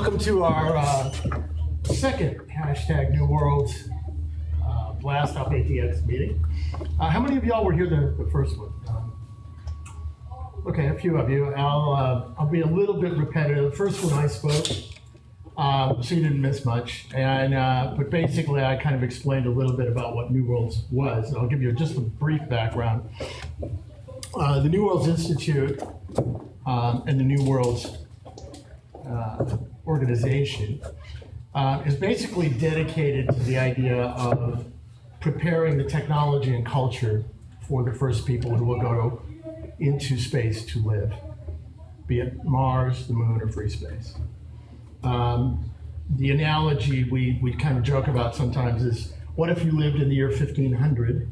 Welcome to our second hashtag New World Blast Off ATX meeting. How many of y'all were here the first one? Okay, a few of you. I'll be a little bit repetitive. The first one I spoke, so you didn't miss much. And but basically, I kind of explained a little bit about what New Worlds was. I'll give you just a brief background. The New Worlds Institute and the New Worlds organization is basically dedicated to the idea of preparing the technology and culture for the first people who will go into space to live, be it Mars, the moon, or free space. The analogy we kind of joke about sometimes is, what if you lived in the year 1500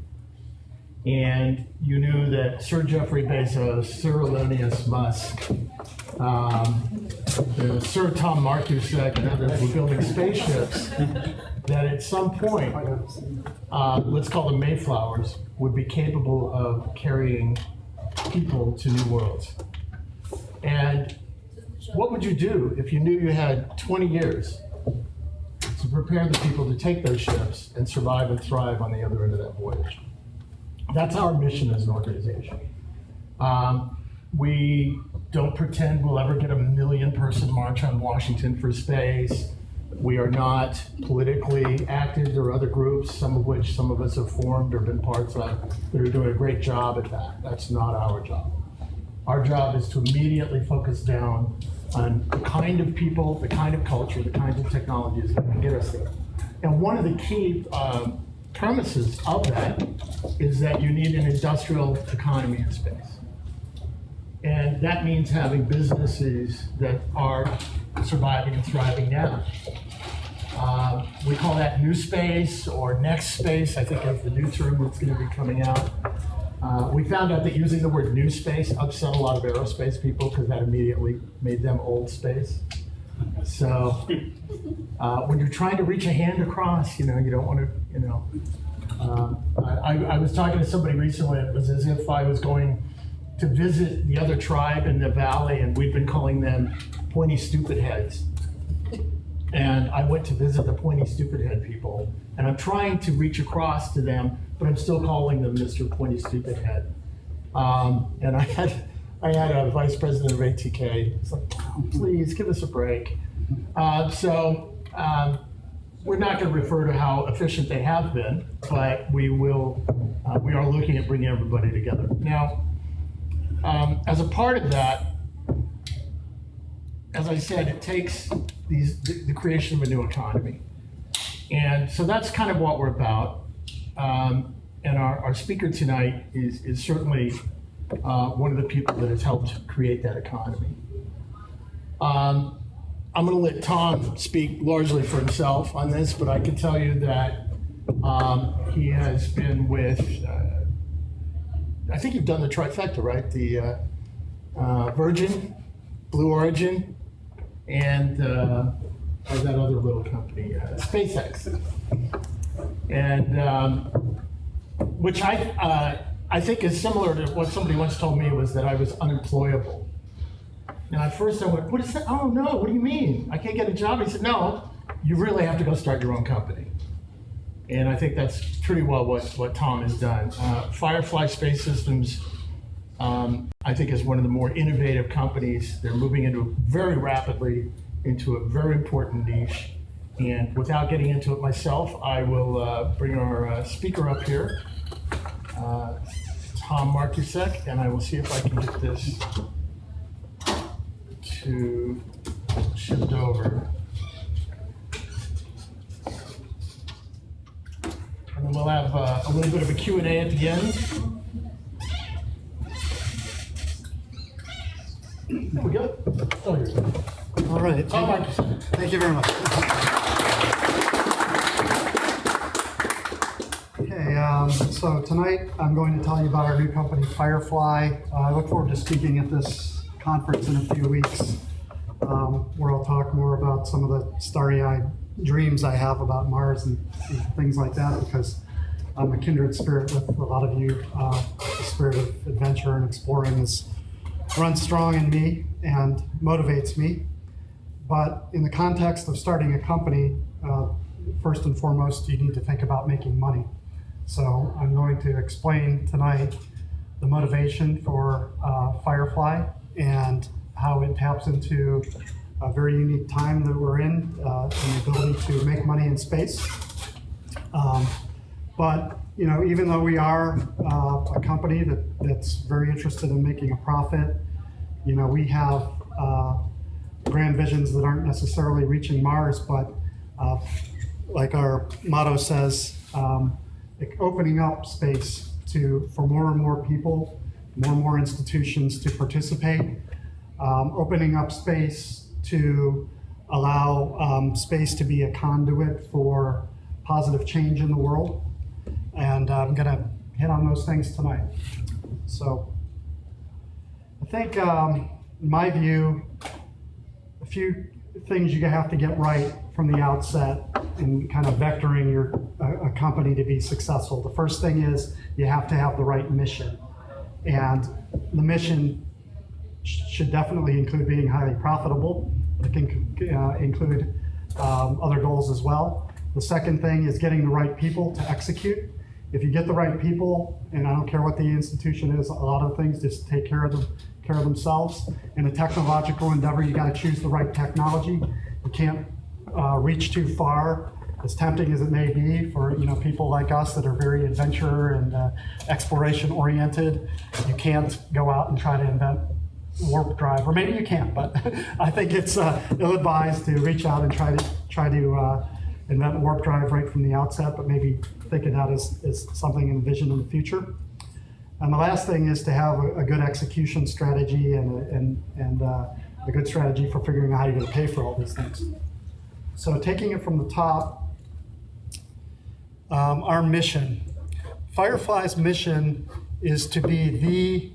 and you knew that Sir Jeffrey Bezos, Sir Elon Musk, Sir Tom Markusek and others were building spaceships that at some point, let's call them Mayflowers, would be capable of carrying people to new worlds. And what would you do if you knew you had 20 years to prepare the people to take those ships and survive and thrive on the other end of that voyage? That's our mission as an organization. We don't pretend we'll ever get a 1 million person march on Washington for space. We are not politically active. There are other groups, some of us have formed or been parts of, that are doing a great job at that. That's not our job. Our job is to immediately focus down on the kind of people, the kind of culture, the kinds of technologies that can get us there. And one of the key premises of that is that you need an industrial economy in space. And that means having businesses that are surviving and thriving now. We call that new space or next space, I think is the new term that's going to be coming out. We found out that using the word new space upset a lot of aerospace people because that immediately made them old space. So when you're trying to reach a hand across, you don't want to, I was talking to somebody recently, it was as if I was going to visit the other tribe in the valley, and we've been calling them pointy stupid heads. And I went to visit the pointy stupid head people, and I'm trying to reach across to them, but I'm still calling them Mr. Pointy Stupid Head. And I had a vice president of ATK. It's like, oh, please give us a break. So we're not going to refer to how efficient they have been, but we are looking at bringing everybody together. Now, as a part of that, as I said, it takes the creation of a new economy. And so that's kind of what we're about. And our speaker tonight is certainly one of the people that has helped create that economy. I'm going to let Tom speak largely for himself on this, but I can tell you that he has been with, I think you've done the trifecta, right? The Virgin, Blue Origin, and that other little company, SpaceX. And which I think is similar to what somebody once told me, was that I was unemployable. Now at first I went, what is that? Oh no, what do you mean? I can't get a job? He said, no, you really have to go start your own company. And I think that's pretty well what Tom has done. Firefly Space Systems, I think, is one of the more innovative companies. They're moving very rapidly into a very important niche. And without getting into it myself, I will bring our speaker up here, Tom Markusek, and I will see if I can get this to shift over. And then we'll have a little bit of a Q&A at the end. There we go. Oh, you're good. All right. Tom Markusek. Thank you very much. Okay, so tonight I'm going to tell you about our new company, Firefly. I look forward to speaking at this conference in a few weeks, where I'll talk more about some of the starry-eyed dreams I have about Mars and things like that, because I'm a kindred spirit with a lot of you. The spirit of adventure and exploring runs strong in me and motivates me. But in the context of starting a company, first and foremost, you need to think about making money. So I'm going to explain tonight the motivation for Firefly and how it taps into a very unique time that we're in, and the ability to make money in space. But even though we are a company that's very interested in making a profit, we have grand visions that aren't necessarily reaching Mars, but like our motto says, opening up space for more and more people, more and more institutions to participate, opening up space to allow space to be a conduit for positive change in the world. And I'm going to hit on those things tonight. So I think, in my view, a few things you have to get right from the outset in kind of vectoring a company to be successful. The first thing is you have to have the right mission. And the mission should definitely include being highly profitable. It can include other goals as well. The second thing is getting the right people to execute. If you get the right people, and I don't care what the institution is, a lot of things just take care of themselves. In a technological endeavor, you got to choose the right technology. You can't reach too far, as tempting as it may be for people like us that are very adventure and exploration oriented. You can't go out and try to invent warp drive, or maybe you can, but I think it's ill-advised to reach out and try to invent warp drive right from the outset, but maybe think of that as something envisioned in the future. And the last thing is to have a good execution strategy and a good strategy for figuring out how you're going to pay for all these things. So taking it from the top, our mission. Firefly's mission is to be the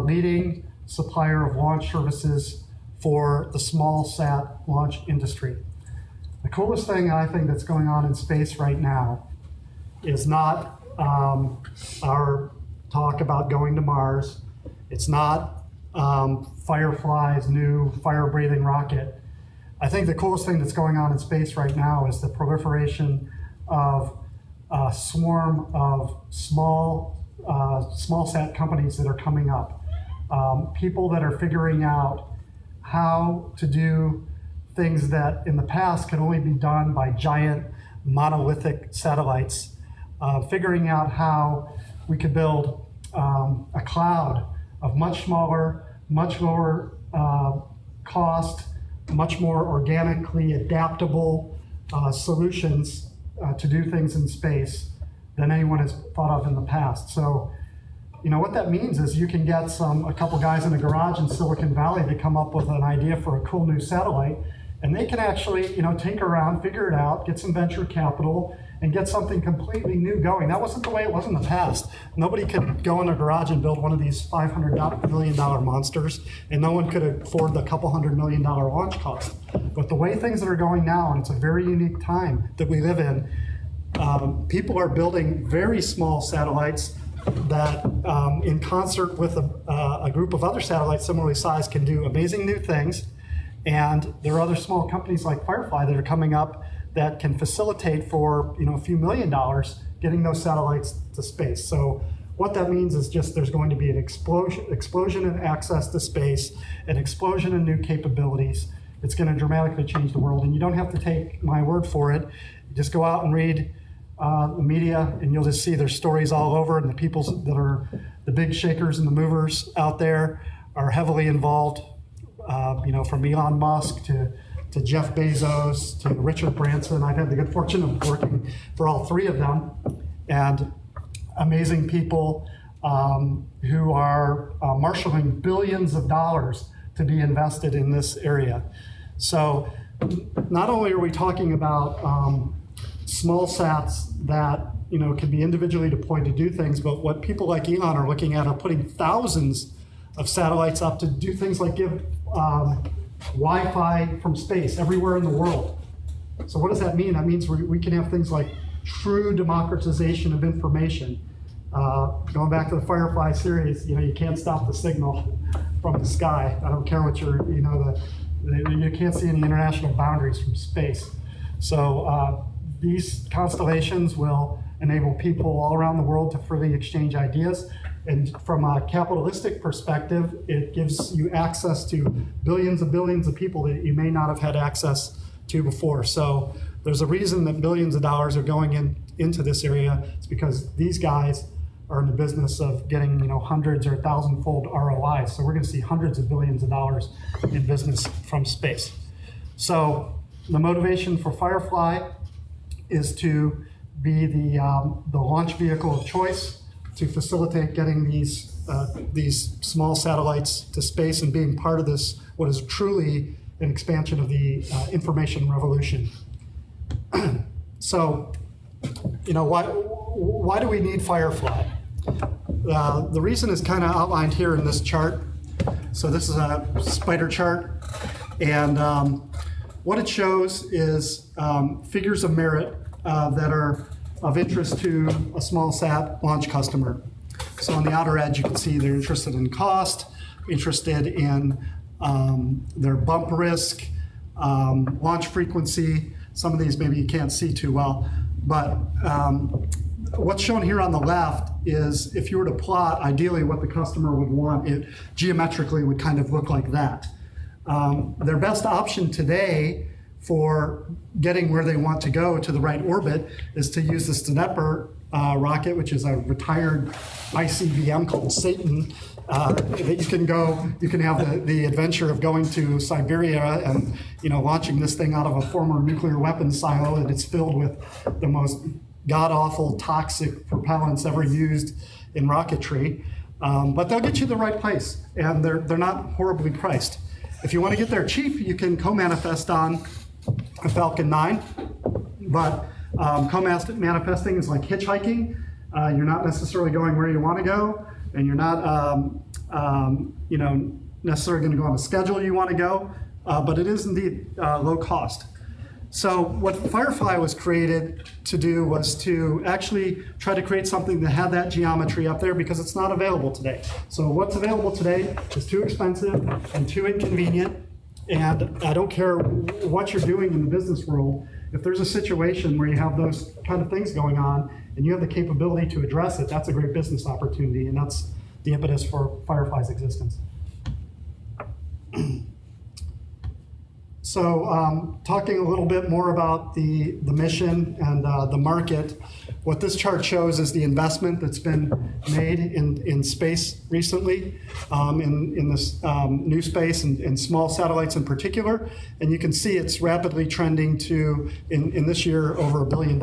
leading supplier of launch services for the small sat launch industry. The coolest thing I think that's going on in space right now is not our talk about going to Mars. It's not Firefly's new fire-breathing rocket. I think the coolest thing that's going on in space right now is the proliferation of a swarm of small sat companies that are coming up. People that are figuring out how to do things that in the past could only be done by giant monolithic satellites, figuring out how we could build a cloud of much smaller, much lower cost, much more organically adaptable solutions to do things in space than anyone has thought of in the past. So, what that means is you can get a couple guys in a garage in Silicon Valley to come up with an idea for a cool new satellite, and they can actually, tinker around, figure it out, get some venture capital, and get something completely new going. That wasn't the way it was in the past. Nobody could go in a garage and build one of these $500 million monsters, and no one could afford the couple $100 million launch cost. But the way things are going now, and it's a very unique time that we live in, people are building very small satellites that, in concert with a group of other satellites similarly sized, can do amazing new things. And there are other small companies like Firefly that are coming up that can facilitate for a few $1 million getting those satellites to space. So what that means is just there's going to be an explosion in access to space, an explosion in new capabilities. It's going to dramatically change the world, and you don't have to take my word for it. You just go out and read the media, and you'll just see there's stories all over, and the people that are the big shakers and the movers out there are heavily involved. From Elon Musk to Jeff Bezos to Richard Branson. I've had the good fortune of working for all three of them, and amazing people who are marshaling billions of dollars to be invested in this area. So not only are we talking about small sats that can be individually deployed to do things, but what people like Elon are looking at are putting thousands of satellites up to do things like give Wi-Fi from space everywhere in the world. So what does that mean? That means we can have things like true democratization of information. Going back to the Firefly series, you can't stop the signal from the sky. I don't care what the You can't see any international boundaries from space. So these constellations will enable people all around the world to freely exchange ideas. And from a capitalistic perspective, it gives you access to billions of people that you may not have had access to before. So there's a reason that billions of dollars are going into this area. It's because these guys are in the business of getting, hundreds or 1,000-fold ROIs. So we're going to see hundreds of billions of dollars in business from space. So the motivation for Firefly is to be the launch vehicle of choice to facilitate getting these small satellites to space and being part of this, what is truly an expansion of the information revolution. So, why do we need Firefly? The reason is kind of outlined here in this chart. So this is a spider chart, and what it shows is figures of merit that are of interest to a small sat launch customer. So on the outer edge, you can see they're interested in cost, interested in their bump risk, launch frequency. Some of these maybe you can't see too well, but what's shown here on the left is if you were to plot ideally what the customer would want, it geometrically would kind of look like that. Their best option today for getting where they want to go to the right orbit is to use the Stenepper rocket, which is a retired ICBM called Satan, that you can have the adventure of going to Siberia and launching this thing out of a former nuclear weapons silo, and it's filled with the most god-awful toxic propellants ever used in rocketry. But they'll get you the right place, and they're not horribly priced. If you want to get there cheap, you can co-manifest on a Falcon 9, but co-manifesting is like hitchhiking. You're not necessarily going where you want to go, and you're not necessarily going to go on the schedule you want to go, but it is indeed low cost. So what Firefly was created to do was to actually try to create something that had that geometry up there, because it's not available today. So what's available today is too expensive and too inconvenient. And I don't care what you're doing in the business world, if there's a situation where you have those kind of things going on and you have the capability to address it, that's a great business opportunity, and that's the impetus for Firefly's existence. So talking a little bit more about the mission and the market, what this chart shows is the investment that's been made in space recently, in this new space and small satellites in particular. And you can see it's rapidly trending to, in this year, over $1 billion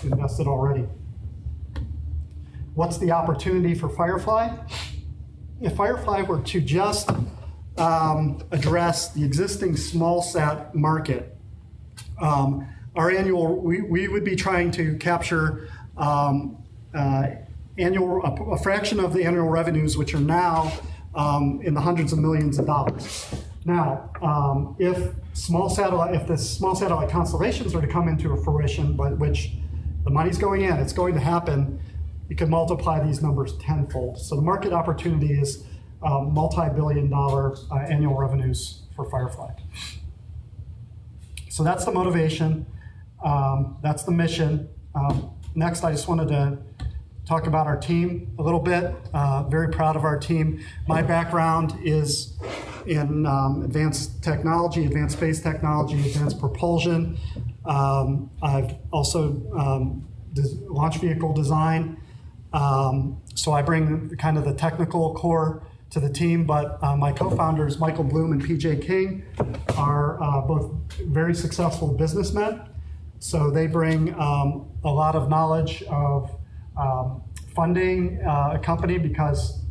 invested already. What's the opportunity for Firefly? If Firefly were to just address the existing small sat market, our annual, we would be trying to capture a fraction of the annual revenues, which are now in the hundreds of millions of dollars. Now, if the small satellite constellations are to come into a fruition, but which the money's going in, it's going to happen, you can multiply these numbers tenfold. So the market opportunity is multi-billion-dollar annual revenues for Firefly. So that's the motivation. That's the mission. Next, I just wanted to talk about our team a little bit. Very proud of our team. My background is in advanced technology, advanced space technology, advanced propulsion. I've also launch vehicle design. So I bring kind of the technical core to the team, but my co-founders, Michael Bloom and PJ King, are both very successful businessmen. So they bring a lot of knowledge of funding a company, because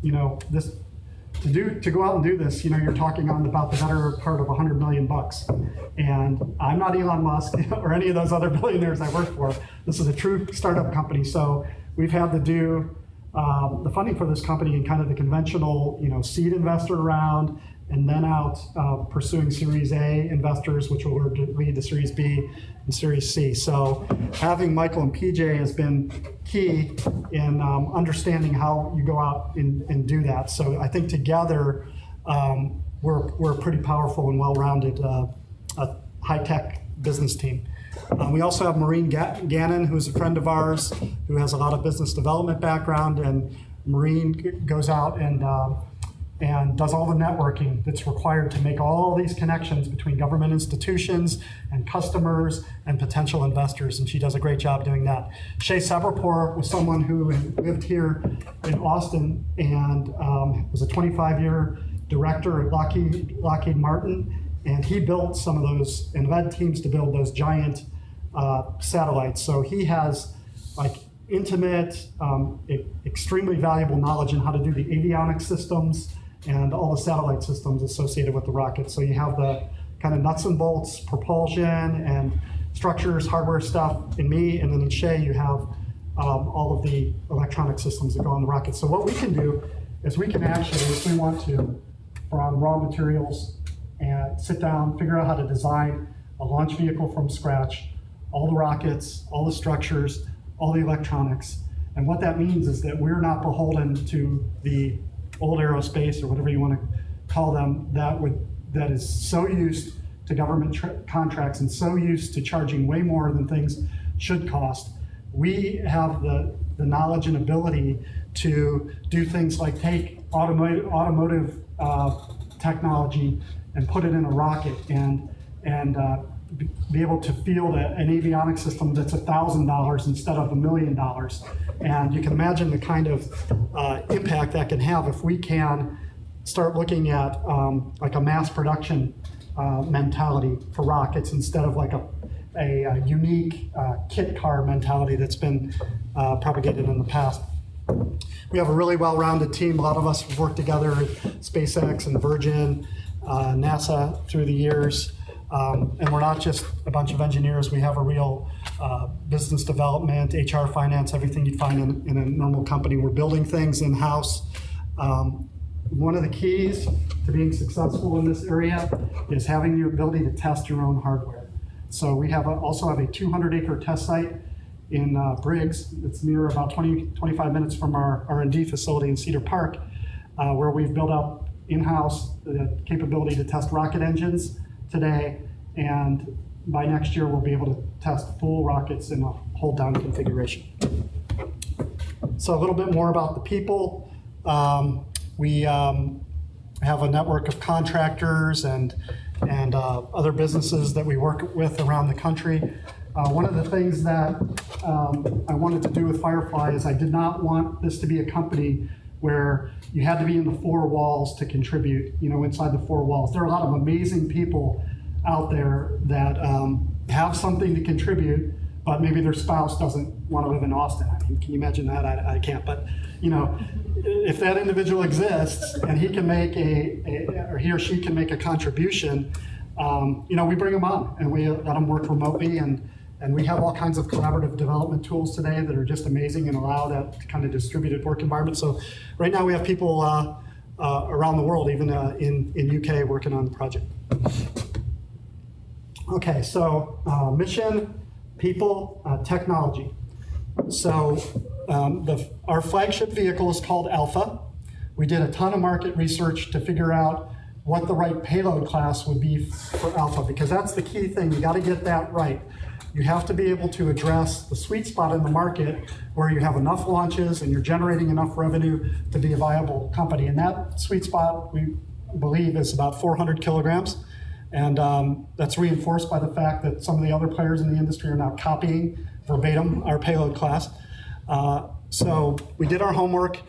this to go out and do this, you're talking on about the better part of $100 million. And I'm not Elon Musk or any of those other billionaires I work for. This is a true startup company. So we've had to do the funding for this company in kind of the conventional, seed investor round, and then out pursuing Series A investors, which will lead to Series B and Series C. So having Michael and PJ has been key in understanding how you go out and do that. So I think together we're a pretty powerful and well-rounded high-tech business team. We also have Maureen Gannon, who's a friend of ours, who has a lot of business development background, and Maureen goes out and does all the networking that's required to make all these connections between government institutions and customers and potential investors, and she does a great job doing that. Shay Saberpour was someone who lived here in Austin and was a 25-year director at Lockheed Martin, and he built some of those and led teams to build those giant satellites. So he has like intimate, extremely valuable knowledge in how to do the avionics systems and all the satellite systems associated with the rocket. So you have the kind of nuts and bolts, propulsion and structures, hardware stuff in me, and then in Shay you have all of the electronic systems that go on the rocket. So what we can do is we can actually, if we want to, from raw materials, and sit down, figure out how to design a launch vehicle from scratch, all the rockets, all the structures, all the electronics. And what that means is that we're not beholden to the old aerospace or whatever you want to call them that is so used to government contracts and so used to charging way more than things should cost. We have the knowledge and ability to do things like take automotive technology and put it in a rocket and be able to field an avionics system that's $1,000 instead of $1 million. And you can imagine the kind of impact that can have if we can start looking at like a mass production mentality for rockets instead of like a unique kit car mentality that's been propagated in the past. We have a really well-rounded team. A lot of us have worked together at SpaceX and Virgin, NASA through the years. And we're not just a bunch of engineers. We have a real business development, HR, finance, everything you'd find in a normal company. We're building things in-house. One of the keys to being successful in this area is having the ability to test your own hardware. So we also have a 200-acre test site in Briggs. It's near about 25 minutes from our R&D facility in Cedar Park, where we've built up in-house the capability to test rocket engines today, and by next year we'll be able to test full rockets in a hold down configuration. So a little bit more about the people. We have a network of contractors and other businesses that we work with around the country. One of the things that I wanted to do with Firefly is I did not want this to be a company where you had to be in the four walls to contribute, inside the four walls. There are a lot of amazing people out there that have something to contribute, but maybe their spouse doesn't want to live in Austin. I mean, can you imagine that? I can't, but if that individual exists and he can make or he or she can make a contribution, we bring them on and we let them work remotely, and we have all kinds of collaborative development tools today that are just amazing and allow that kind of distributed work environment. So right now we have people around the world, even in UK, working on the project. Okay, so mission, people, technology. So our flagship vehicle is called Alpha. We did a ton of market research to figure out what the right payload class would be for Alpha, because that's the key thing. You got to get that right. You have to be able to address the sweet spot in the market where you have enough launches and you're generating enough revenue to be a viable company. And that sweet spot, we believe, is about 400 kilograms. And that's reinforced by the fact that some of the other players in the industry are now copying verbatim our payload class. So we did our homework,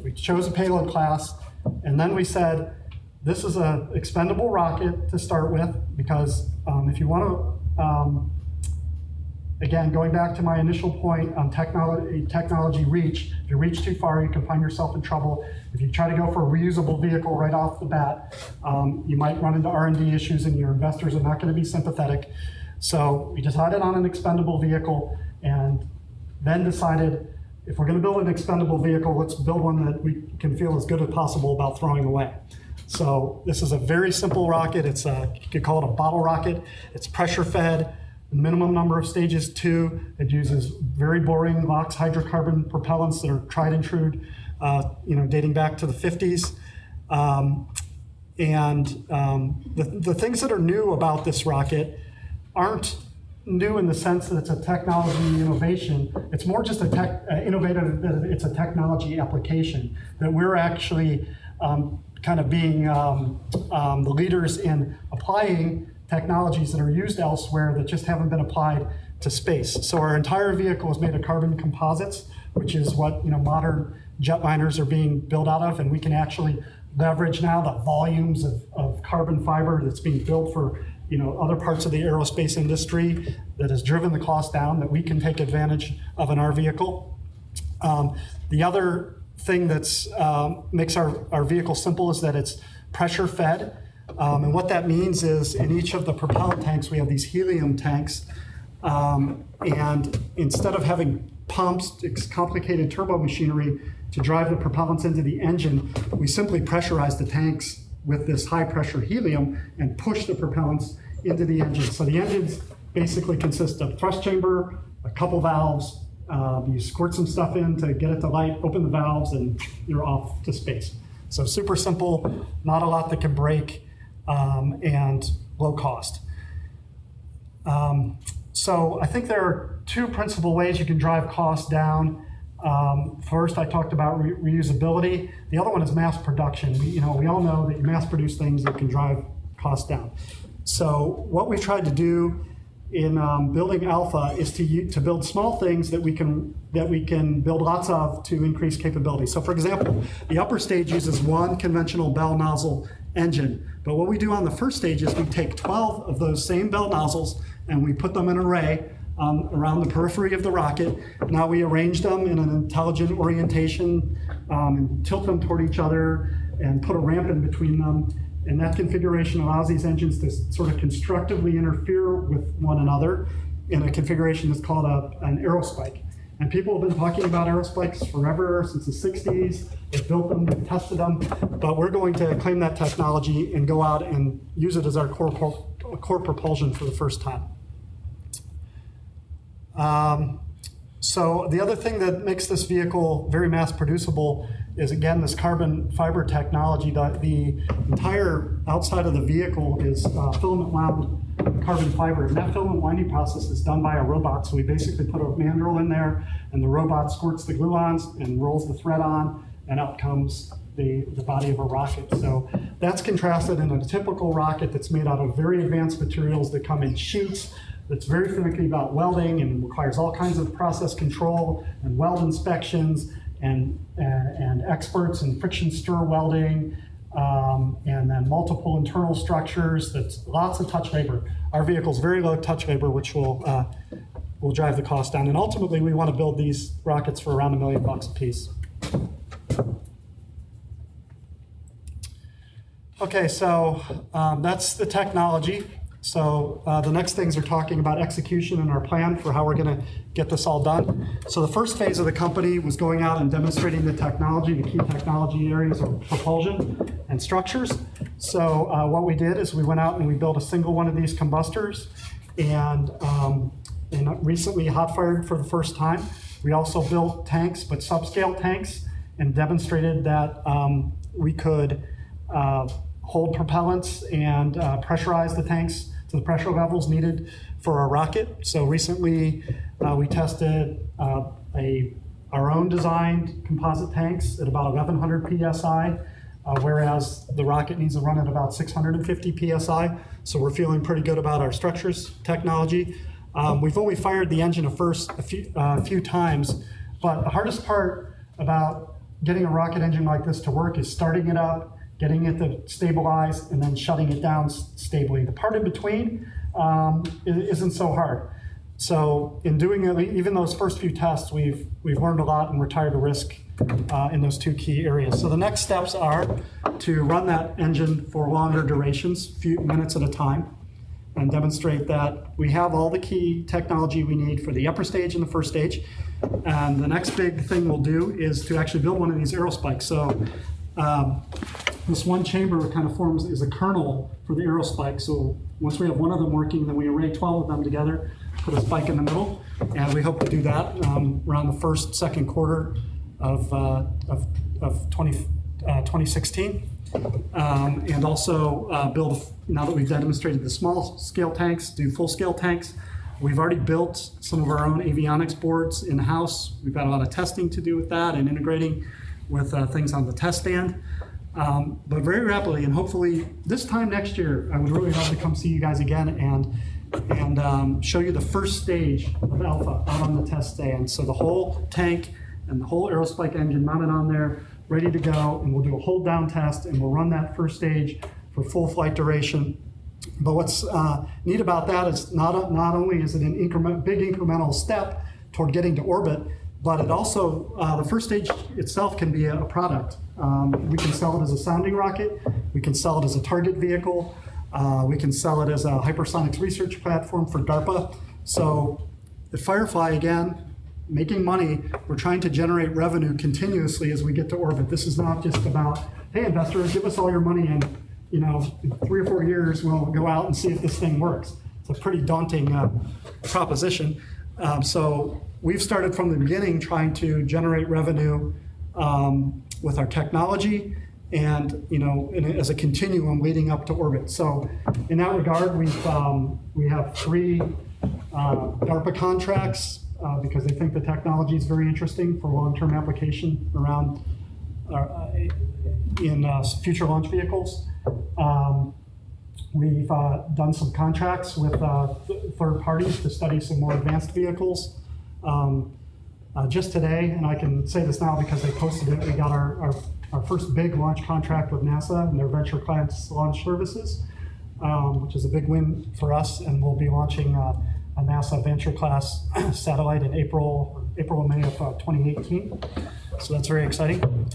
we chose a payload class, and then we said, this is an expendable rocket to start with, because if you want to, again, going back to my initial point on technology reach, if you reach too far, you can find yourself in trouble. If you try to go for a reusable vehicle right off the bat, you might run into R&D issues and your investors are not going to be sympathetic. So we decided on an expendable vehicle, and then decided if we're going to build an expendable vehicle, let's build one that we can feel as good as possible about throwing away. So this is a very simple rocket. It's you could call it a bottle rocket. It's pressure fed. The minimum number of stages 2. It uses very boring LOX hydrocarbon propellants that are tried and true, dating back to the 50s. And the things that are new about this rocket aren't new in the sense that it's a technology innovation. It's more just a innovative, it's a technology application that we're actually kind of being the leaders in applying technologies that are used elsewhere that just haven't been applied to space. So our entire vehicle is made of carbon composites, which is what modern jetliners are being built out of, and we can actually leverage now the volumes of carbon fiber that's being built for other parts of the aerospace industry that has driven the cost down that we can take advantage of in our vehicle. The other thing that's makes our vehicle simple is that it's pressure fed. And what that means is in each of the propellant tanks, we have these helium tanks. And instead of having pumps, it's complicated turbo machinery to drive the propellants into the engine, we simply pressurize the tanks with this high pressure helium and push the propellants into the engine. So the engines basically consist of thrust chamber, a couple valves, you squirt some stuff in to get it to light, open the valves, and you're off to space. So super simple, not a lot that can break, and low cost. So I think there are two principal ways you can drive costs down. First, I talked about reusability. The other one is mass production. We all know that you mass produce things that can drive costs down. So what we tried to do in building Alpha is to build small things that we can build lots of to increase capability. So for example, the upper stage uses one conventional bell nozzle engine. But what we do on the first stage is we take 12 of those same bell nozzles and we put them in an array around the periphery of the rocket. Now we arrange them in an intelligent orientation and tilt them toward each other and put a ramp in between them. And that configuration allows these engines to sort of constructively interfere with one another in a configuration that's called an aerospike. And people have been talking about aerospikes forever, since the 60s. They've built them, they've tested them, but we're going to claim that technology and go out and use it as our core propulsion for the first time. So the other thing that makes this vehicle very mass producible is, again, this carbon fiber technology. The entire outside of the vehicle is filament wound carbon fiber, and that filament winding process is done by a robot. So we basically put a mandrel in there, and the robot squirts the gluons and rolls the thread on, and out comes the body of a rocket. So that's contrasted in a typical rocket that's made out of very advanced materials that come in chutes, that's very finicky about welding and requires all kinds of process control and weld inspections and experts in friction stir welding, and then multiple internal structures. That's lots of touch labor. Our vehicle's very low touch labor, which will drive the cost down. And ultimately, we want to build these rockets for around $1 million a piece. Okay, so that's the technology. So the next things are talking about execution and our plan for how we're going to get this all done. So the first phase of the company was going out and demonstrating the technology. The key technology areas are propulsion and structures. So what we did is we went out and we built a single one of these combustors, and recently hot fired for the first time. We also built tanks, but subscale tanks, and demonstrated that we could hold propellants and pressurize the tanks to the pressure levels needed for our rocket. So recently we tested our own designed composite tanks at about 1100 PSI, whereas the rocket needs to run at about 650 PSI. So we're feeling pretty good about our structures technology. We've only fired the engine a few times, but the hardest part about getting a rocket engine like this to work is starting it up, getting it to stabilize, and then shutting it down stably. The part in between isn't so hard. So in doing even those first few tests, we've learned a lot and retired the risk in those two key areas. So the next steps are to run that engine for longer durations, few minutes at a time, and demonstrate that we have all the key technology we need for the upper stage and the first stage. And the next big thing we'll do is to actually build one of these aerospikes. So this one chamber kind of forms as a kernel for the aerospike. So once we have one of them working, then we array 12 of them together, put a spike in the middle, and we hope to do that around the second quarter of 2016. and also build, now that we've demonstrated the small scale tanks, do full scale tanks. We've already built some of our own avionics boards in-house. We've got a lot of testing to do with that and integrating with things on the test stand. But very rapidly, and hopefully this time next year, I would really love to come see you guys again and show you the first stage of Alpha out on the test stand. So the whole tank and the whole aerospike engine mounted on there, ready to go, and we'll do a hold down test, and we'll run that first stage for full flight duration. But what's neat about that is not only is it an big incremental step toward getting to orbit, but it also, the first stage itself can be a product. We can sell it as a sounding rocket, we can sell it as a target vehicle, we can sell it as a hypersonics research platform for DARPA. So at Firefly, again, making money, we're trying to generate revenue continuously as we get to orbit. This is not just about, hey, investors, give us all your money and in 3 or 4 years, we'll go out and see if this thing works. It's a pretty daunting proposition. So we've started from the beginning trying to generate revenue with our technology and, as a continuum leading up to orbit. So in that regard, we have 3 DARPA contracts because they think the technology is very interesting for long-term application around in future launch vehicles. We've done some contracts with third parties to study some more advanced vehicles. Just today, and I can say this now because they posted it, we got our first big launch contract with NASA and their Venture Class Launch Services, which is a big win for us, and we'll be launching a NASA Venture Class satellite in April or May of 2018. So that's very exciting.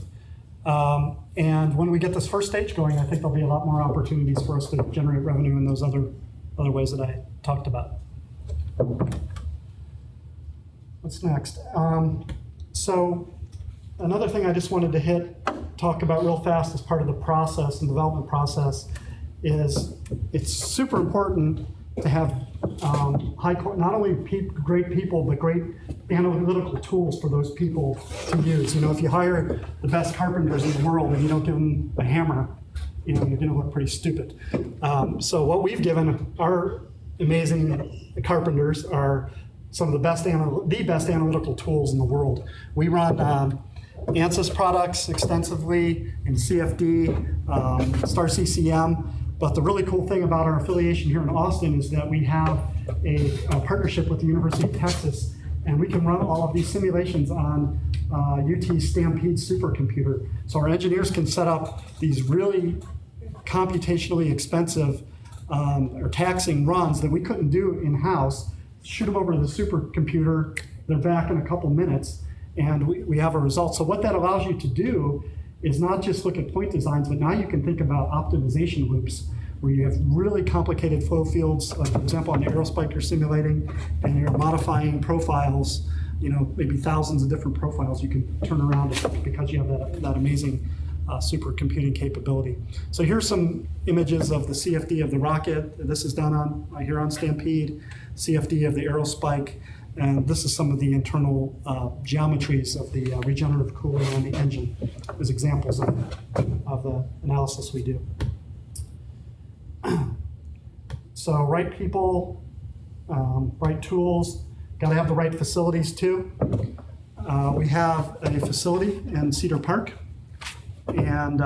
And when we get this first stage going, I think there'll be a lot more opportunities for us to generate revenue in those other ways that I talked about. What's next? So another thing I just wanted to talk about real fast as part of the process and development process is it's super important to have not only great people, but great analytical tools for those people to use. If you hire the best carpenters in the world and you don't give them a hammer, you're going to look pretty stupid. So what we've given our amazing carpenters are some of the best analytical tools in the world. We run ANSYS products extensively in CFD, Star CCM. But the really cool thing about our affiliation here in Austin is that we have a partnership with the University of Texas, and we can run all of these simulations on UT Stampede supercomputer. So our engineers can set up these really computationally expensive or taxing runs that we couldn't do in-house, shoot them over to the supercomputer, they're back in a couple minutes, and we have a result. So what that allows you to do is not just look at point designs, but now you can think about optimization loops where you have really complicated flow fields, like for example on the aerospike you're simulating, and you're modifying profiles, maybe thousands of different profiles you can turn around because you have that amazing supercomputing capability. So here's some images of the CFD of the rocket. This is done here on Stampede, CFD of the aerospike. And this is some of the internal geometries of the regenerative cooling on the engine as examples of the analysis we do. So right people, right tools, got to have the right facilities too. We have a facility in Cedar Park, and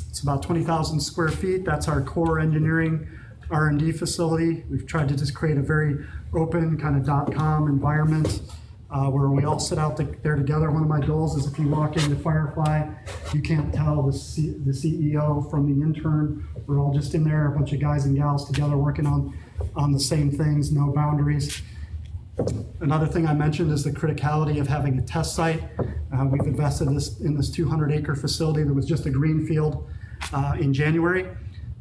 it's about 20,000 square feet. That's our core engineering R&D facility. We've tried to just create a very open kind of .com environment where we all sit out there together. One of my goals is if you walk into Firefly, you can't tell the CEO from the intern. We're all just in there, a bunch of guys and gals together working on the same things, no boundaries. Another thing I mentioned is the criticality of having a test site. We've invested in this 200-acre facility that was just a greenfield in January.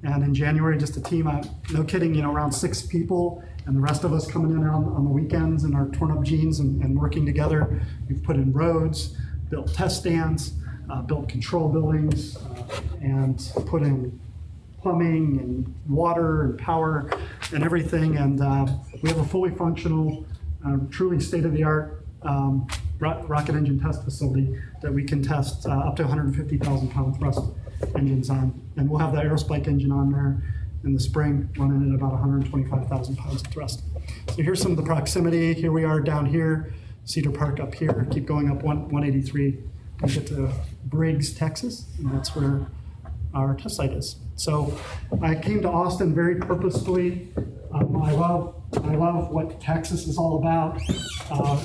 And in January, just a team, no kidding, around 6 people, and the rest of us coming in on the weekends in our torn up jeans and working together. We've put in roads, built test stands, built control buildings, and put in plumbing and water and power and everything. And we have a fully functional, truly state-of-the-art rocket engine test facility that we can test up to 150,000 pound thrust engines on. And we'll have the aerospike engine on there in the spring, running at about 125,000 pounds of thrust. So here's some of the proximity. Here we are down here, Cedar Park up here, keep going up 183, and get to Briggs, Texas, and that's where our test site is. So I came to Austin very purposefully. I love what Texas is all about,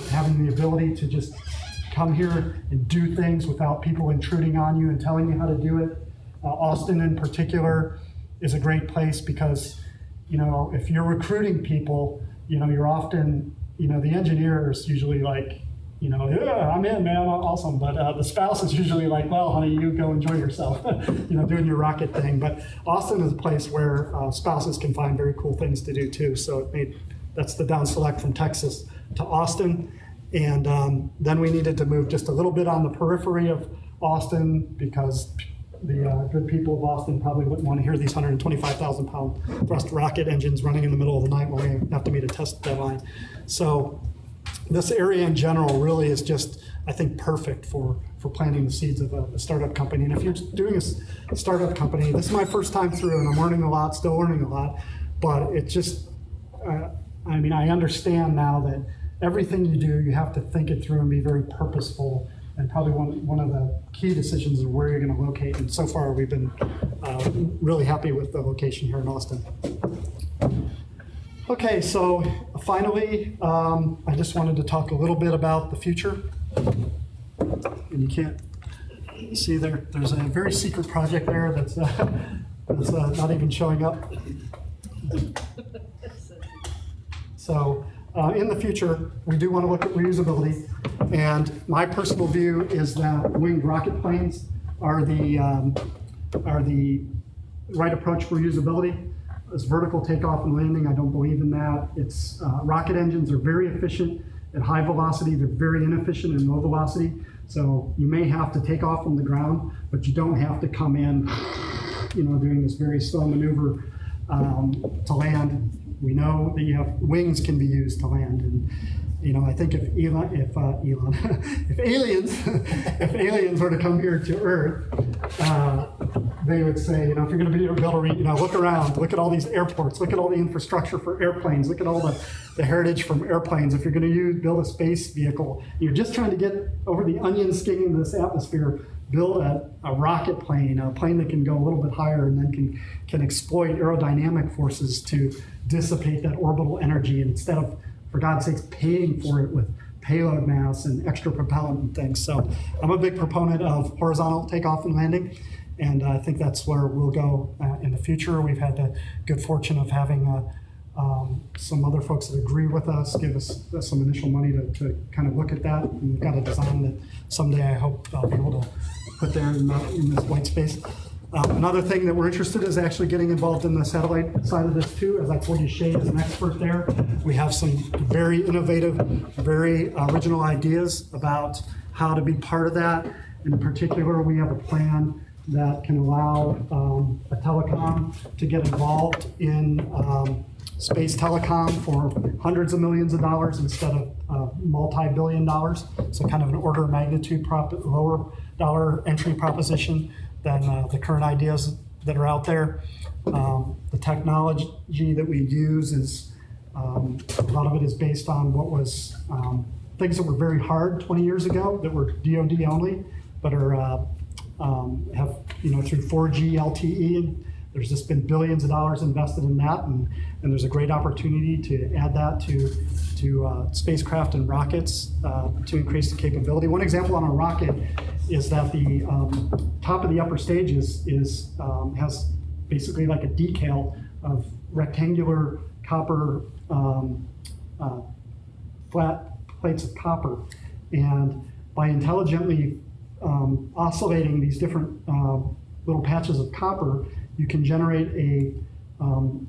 having the ability to just come here and do things without people intruding on you and telling you how to do it. Austin in particular is a great place because, you know, if you're recruiting people, you know, you're often, you know, the engineer is usually like, you know, yeah, I'm in, man, awesome. But the spouse is usually like, well, honey, you go enjoy yourself, you know, doing your rocket thing. But Austin is a place where spouses can find very cool things to do too. So that's the down select from Texas to Austin. And then we needed to move just a little bit on the periphery of Austin because the good people of Austin probably wouldn't want to hear these 125,000 pound thrust rocket engines running in the middle of the night when we have to meet a test deadline. So this area in general really is just, I think, perfect for planting the seeds of a startup company. And if you're doing a startup company, this is my first time through and I'm learning a lot, still learning a lot, but it just, I mean, I understand now that everything you do, you have to think it through and be very purposeful. And probably one of the key decisions is where you're going to locate. And so far, we've been really happy with the location here in Austin. Okay, so finally, I just wanted to talk a little bit about the future. And you can't see there's a very secret project there that's not even showing up. So in the future, we do want to look at reusability. And my personal view is that winged rocket planes are the right approach for reusability. It's vertical takeoff and landing. I don't believe in that. It's rocket engines are very efficient at high velocity. They're very inefficient in low velocity. So you may have to take off from the ground, but you don't have to come in, you know, doing this very slow maneuver to land. We know that you have wings can be used to land, and you know, I think if aliens were to come here to Earth, they would say, you know, if you're going to be able to, you know, look around, look at all these airports, look at all the infrastructure for airplanes, look at all the heritage from airplanes. If you're going to build a space vehicle, you're just trying to get over the onion skin into this atmosphere. Build a rocket plane, a plane that can go a little bit higher and then can exploit aerodynamic forces to dissipate that orbital energy, and instead of, for God's sakes, paying for it with payload mass and extra propellant and things. So I'm a big proponent of horizontal takeoff and landing, and I think that's where we'll go in the future. We've had the good fortune of having some other folks that agree with us give us some initial money to kind of look at that. And we've got a design that someday I hope I'll be able to put there in this white space. Another thing that we're interested in is actually getting involved in the satellite side of this too. As I told you, Shay is an expert there. We have some very innovative, very original ideas about how to be part of that. In particular, we have a plan that can allow a telecom to get involved in space telecom for hundreds of millions of dollars instead of multi-billion dollars. So kind of an order of magnitude lower dollar entry proposition than the current ideas that are out there. The technology that we use is, a lot of it is based on what was things that were very hard 20 years ago that were DoD only, but are have, you know, through 4G LTE, and there's just been billions of dollars invested in that, and there's a great opportunity to add that to spacecraft and rockets to increase the capability. One example on a rocket is that the top of the upper stage has basically like a decal of rectangular copper flat plates of copper, and by intelligently oscillating these different little patches of copper, you can generate an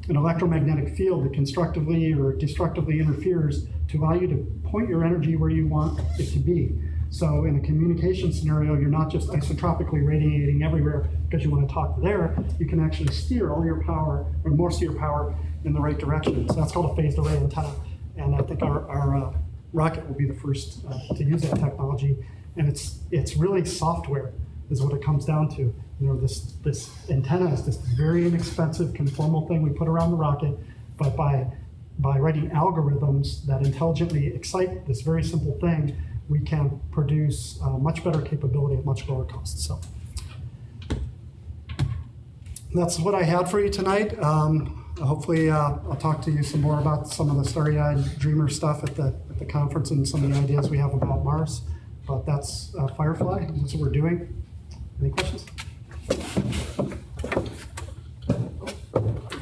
electromagnetic field that constructively or destructively interferes to allow you to point your energy where you want it to be. So in a communication scenario, you're not just isotropically radiating everywhere because you want to talk there. You can actually steer all your power, or most of your power, in the right direction. So that's called a phased array antenna. And I think our rocket will be the first to use that technology. And it's really software is what it comes down to. this antenna is this very inexpensive conformal thing we put around the rocket, but by writing algorithms that intelligently excite this very simple thing, we can produce much better capability at much lower cost. So that's what I had for you tonight. Hopefully I'll talk to you some more about some of the starry-eyed dreamer stuff at the conference and some of the ideas we have about Mars. But that's Firefly. That's what we're doing. Any questions?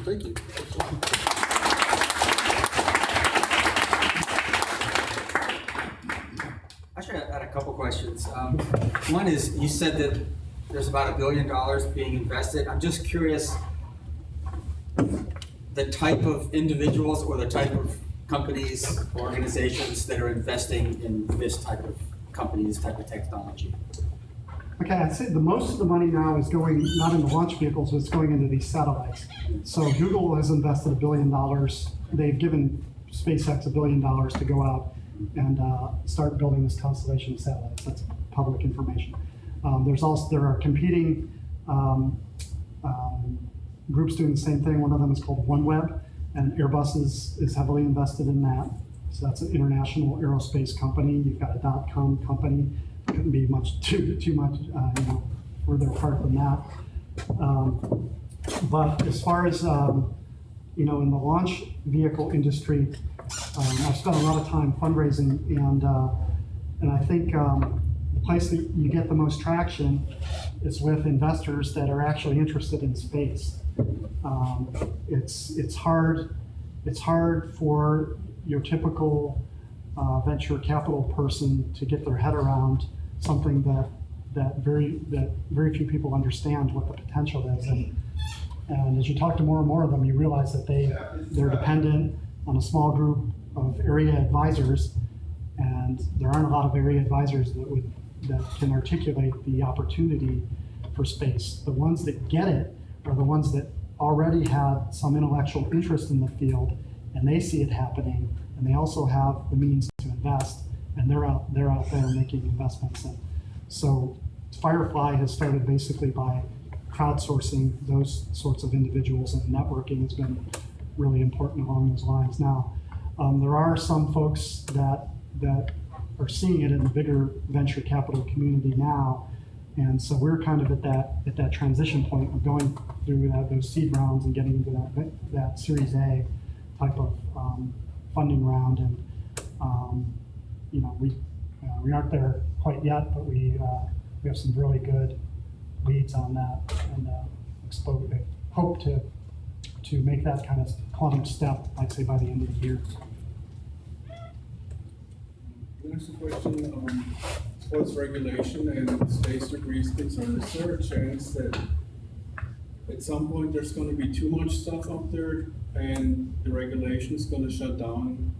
Thank you. Actually, I had a couple questions. One is, you said that there's about $1 billion being invested. I'm just curious, the type of individuals or the type of companies, organizations that are investing in this type of company, this type of technology. Okay, I'd say the most of the money now is going not into launch vehicles, but it's going into these satellites. So Google has invested $1 billion. They've given SpaceX $1 billion to go out and start building this constellation of satellites. That's public information. There are competing groups doing the same thing. One of them is called OneWeb, and Airbus is heavily invested in that. So that's an international aerospace company. You've got a .com company. Couldn't be much too much further apart than that. But as far as in the launch vehicle industry, I've spent a lot of time fundraising, and I think the place that you get the most traction is with investors that are actually interested in space. It's hard for your typical venture capital person to get their head around something that very few people understand what the potential is. And as you talk to more and more of them, you realize that they're dependent on a small group of area advisors, and there aren't a lot of area advisors that can articulate the opportunity for space. The ones that get it are the ones that already have some intellectual interest in the field, and they see it happening, and they also have the means to invest, and they're out there making investments. And so Firefly has started basically by crowdsourcing those sorts of individuals, and networking has been really important along those lines. Now, there are some folks that are seeing it in the bigger venture capital community now, and so we're kind of at that transition point of going through those seed rounds and getting into that Series A type of funding round, and we aren't there quite yet, but we have some really good leads on that, and hope to make that kind of quantum step, I'd say, by the end of the year. Next question, as far as regulation and space debris is concerned, is there a chance that at some point there's going to be too much stuff up there and the regulation is going to shut down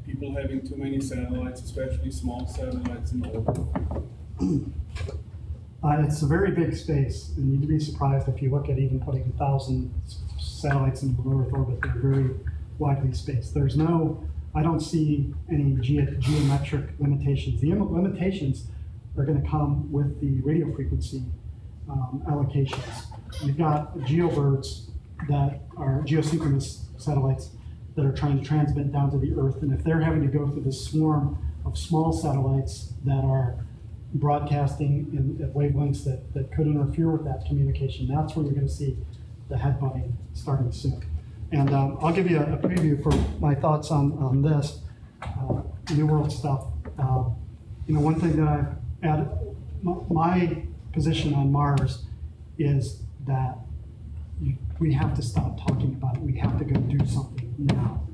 people having too many satellites, especially small satellites in orbit? It's a very big space, and you'd be surprised if you look at even putting 1,000 satellites in low Earth orbit. They're very widely spaced. I don't see any geometric limitations. The limitations are going to come with the radio frequency allocations. You've got geobirds that are geosynchronous satellites that are trying to transmit down to the Earth, and if they're having to go through this swarm of small satellites that are broadcasting at wavelengths that could interfere with that communication, that's where you're going to see the headbutting starting soon. And I'll give you a preview for my thoughts on this New World stuff. One thing that I've added, my position on Mars is that we have to stop talking about it. We have to go do something now.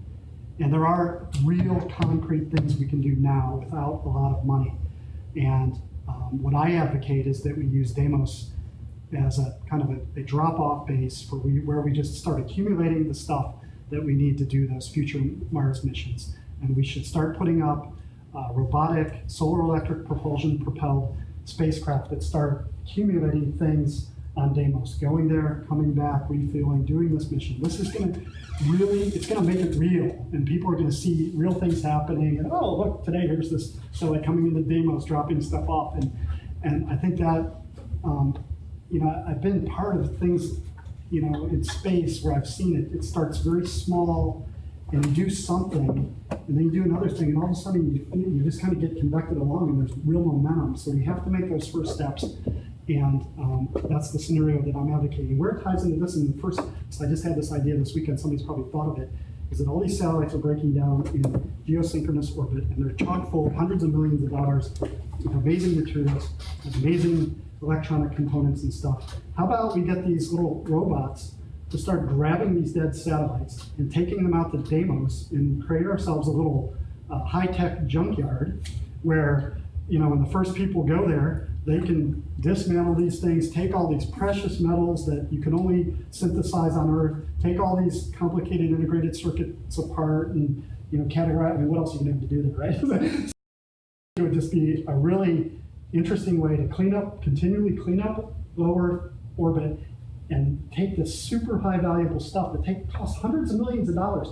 And there are real concrete things we can do now without a lot of money. And what I advocate is that we use Deimos as a kind of a drop-off base where we just start accumulating the stuff that we need to do those future Mars missions. And we should start putting up robotic, solar electric propulsion propelled spacecraft that start accumulating things on Deimos, going there, coming back, refueling, doing this mission. This is going to it's going to make it real, and people are going to see real things happening, and oh, look, today here's this satellite coming into Deimos, dropping stuff off, and I think that you know, I've been part of things, you know, in space where I've seen it. It starts very small, and you do something, and then you do another thing, and all of a sudden you just kind of get convected along, and there's real momentum. So we have to make those first steps, and that's the scenario that I'm advocating. Where it ties into this in the first, so I just had this idea this weekend, somebody's probably thought of it, is that all these satellites are breaking down in geosynchronous orbit, and they're chock full of hundreds of millions of dollars with amazing materials, with amazing electronic components and stuff. How about we get these little robots to start grabbing these dead satellites and taking them out to Deimos and create ourselves a little high-tech junkyard where, you know, when the first people go there, they can dismantle these things, take all these precious metals that you can only synthesize on Earth, take all these complicated integrated circuits apart, and, you know, categorize. I mean, what else are you going to have to do there, right? It would just be a really interesting way to continually clean up low Earth orbit and take this super high valuable stuff that costs hundreds of millions of dollars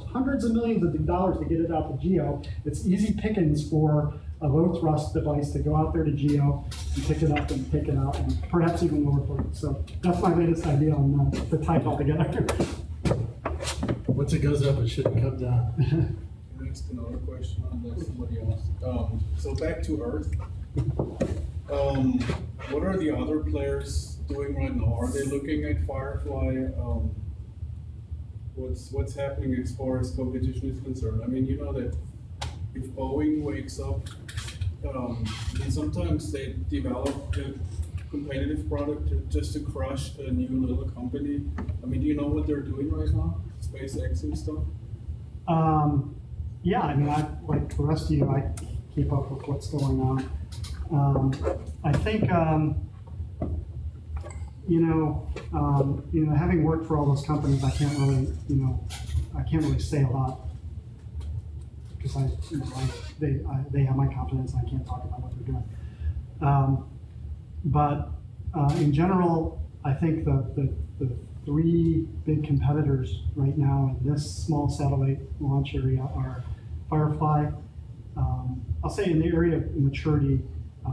to get it out to geo. It's easy pickings for a low thrust device to go out there to geo and pick it up and take it out, and perhaps even lower orbit. So that's my latest idea on the tie it all together. Once it goes up, it shouldn't come down. Can I ask another question on that? Somebody else. So back to Earth. What are the other players doing right now? Are they looking at Firefly? What's happening as far as competition is concerned? I mean, you know that if Boeing wakes up, and sometimes they develop a competitive product just to crush a new little company. I mean, do you know what they're doing right now? SpaceX and stuff? Yeah, I mean, like the rest of you, I keep up with what's going on. I think, having worked for all those companies, I can't really say a lot because they have my confidence and I can't talk about what they're doing. But in general, I think the three big competitors right now in this small satellite launch area are Firefly. I'll say in the area of maturity,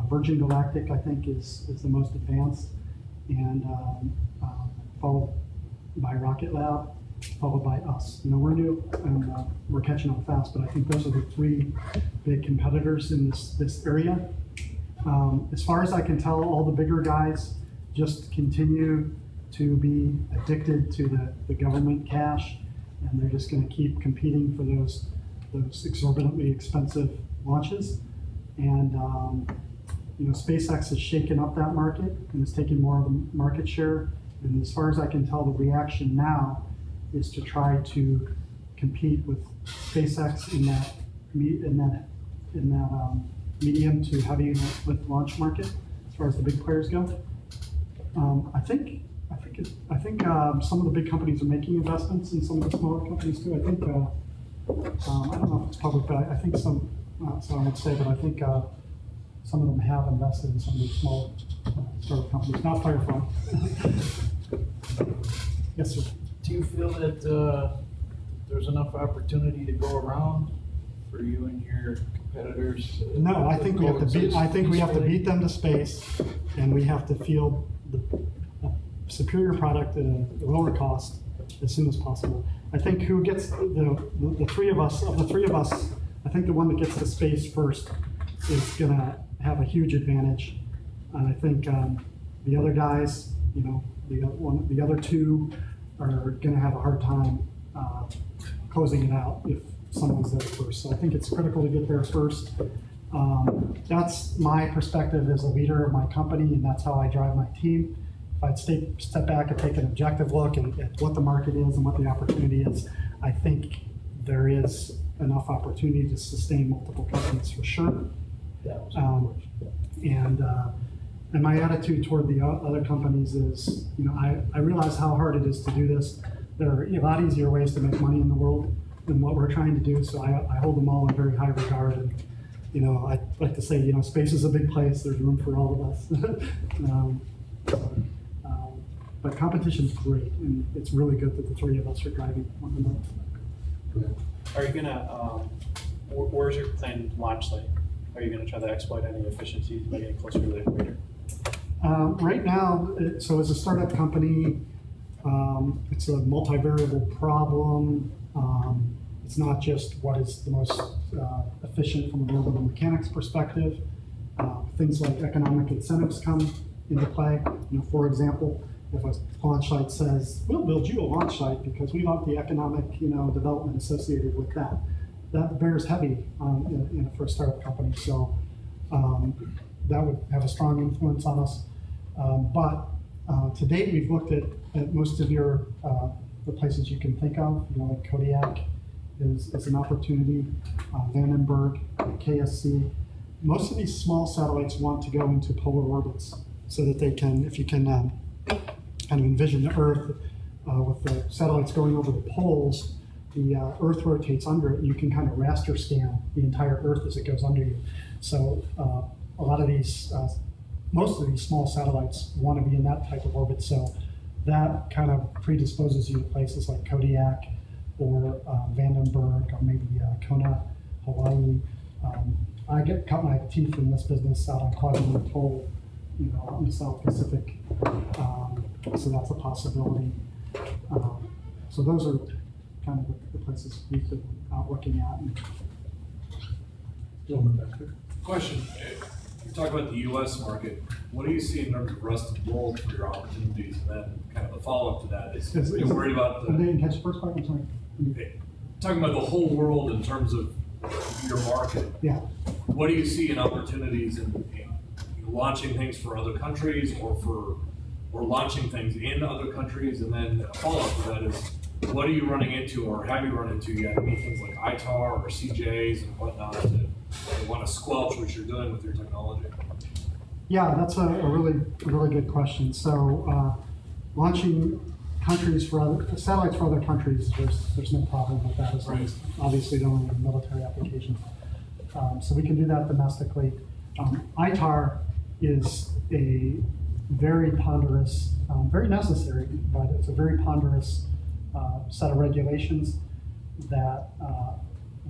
Virgin Galactic I think is the most advanced, and followed by Rocket Lab, followed by us. You know, we're new and we're catching up fast, but I think those are the three big competitors in this area. As far as I can tell, all the bigger guys just continue to be addicted to the government cash, and they're just going to keep competing for those exorbitantly expensive launches. And SpaceX has shaken up that market and is taking more of the market share. And as far as I can tell, the reaction now is to try to compete with SpaceX in that medium to heavy lift launch market. As far as the big players go, I think some of the big companies are making investments in some of the smaller companies too. I think I don't know if it's public, but I think some. So I would say, but I think some of them have invested in some of these small startup companies, not Firefly. Yes, sir. Do you feel that there's enough opportunity to go around for you and your competitors? No, I think we have to beat. I think we have to beat them to space, and we have to field the superior product at a lower cost as soon as possible. I think who gets the three of us, I think the one that gets to space first is going to have a huge advantage. And I think the other guys, the other two are going to have a hard time closing it out if someone's there first. So I think it's critical to get there first. That's my perspective as a leader of my company, and that's how I drive my team. If I'd step back and take an objective look at what the market is and what the opportunity is, I think there is enough opportunity to sustain multiple companies for sure. And my attitude toward the other companies is, I realize how hard it is to do this. There are a lot easier ways to make money in the world than what we're trying to do, so I hold them all in very high regard. And I like to say, space is a big place. There's room for all of us. But competition's great, and it's really good that the three of us are driving one another. Are you gonna, where's your planned launch site? Are you gonna try to exploit any efficiencies by getting closer to the equator? Right now, so as a startup company, it's a multivariable problem. It's not just what is the most efficient from a orbital mechanics perspective. Things like economic incentives come into play. For example, if a launch site says, we'll build you a launch site because we want the economic development associated with that. That bears heavy for a startup company. So that would have a strong influence on us. But to date, we've looked at most of the places you can think of, like Kodiak is an opportunity, Vandenberg, KSC. Most of these small satellites want to go into polar orbits so that they can, if you can kind of envision the Earth with the satellites going over the poles, the Earth rotates under it. You can kind of raster scan the entire Earth as it goes under you. So a lot of these, most of these small satellites want to be in that type of orbit. So that kind of predisposes you to places like Kodiak or Vandenberg or maybe Kona, Hawaii. I cut my teeth in this business out on Quadrant Atoll, out in the South Pacific. So that's a possibility. So those are kind of the places we've been looking at. Gentleman back there. Question, you talk about the US market, what do you see in terms of rest of the world for your opportunities? And then kind of the follow-up to that is, are you worried about I didn't catch the first part, I'm sorry. talking about the whole world in terms of your market? Yeah. What do you see in opportunities in launching things for other countries or launching things in other countries? And then a follow-up to that is, what are you running into or have you run into yet? Any things like ITAR or CJs and whatnot that want to squelch what you're doing with your technology? Yeah, that's a really good question. So launching satellites for other countries, there's no problem with that, as long as obviously they don't have military applications. So we can do that domestically. ITAR is a very ponderous, very necessary, but it's a very ponderous set of regulations that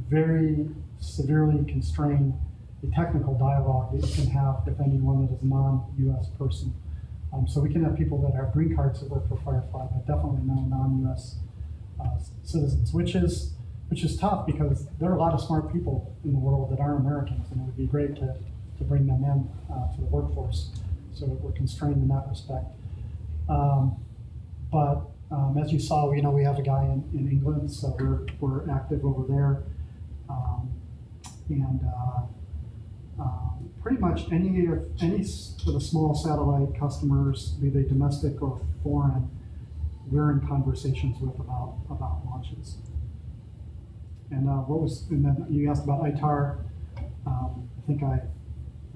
very severely constrain the technical dialogue that you can have with anyone that is a non-US person. So we can have people that have green cards that work for Firefly, but definitely no non-US citizens, which is tough because there are a lot of smart people in the world that aren't Americans, and it would be great to bring them in to the workforce. So we're constrained in that respect. But as you saw, we have a guy in England, so we're active over there. Pretty much any of the small satellite customers, be they domestic or foreign, we're in conversations with about launches. And then you asked about ITAR. I think I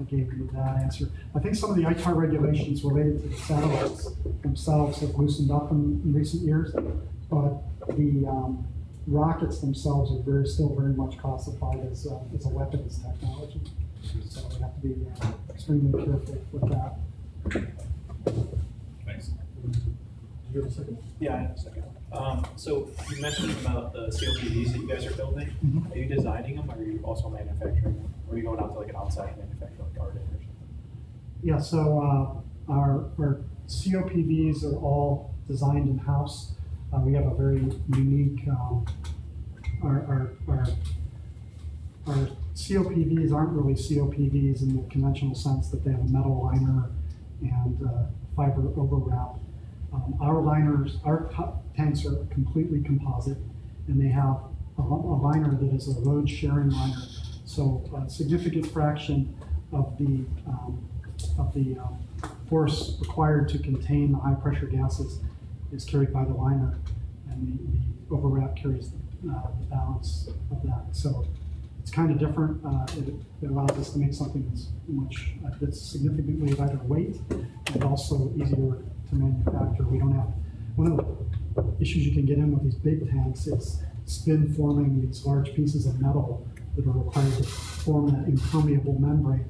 gave you that answer. I think some of the ITAR regulations related to the satellites themselves have loosened up in recent years, but the rockets themselves are still very much classified as a weapons technology. So we have to be extremely careful with that. Thanks. You have a second? Yeah, I have a second. So you mentioned about the COPVs that you guys are building. Mm-hmm. Are you designing them, or are you also manufacturing them? Or are you going out to like an outside manufacturer like Arden or something? Yeah, so our COPVs are all designed in-house. We have a very unique, our COPVs aren't really COPVs in the conventional sense that they have a metal liner and fiber overwrap. Our tanks are completely composite, and they have a liner that is a load sharing liner. So a significant fraction of the force required to contain the high pressure gases is carried by the liner, and the overwrap carries the balance of that. So it's kind of different. It allows us to make something that's significantly lighter weight and also easier to manufacture. We don't have, one of the issues you can get in with these big tanks is spin forming these large pieces of metal that are required to form that impermeable membrane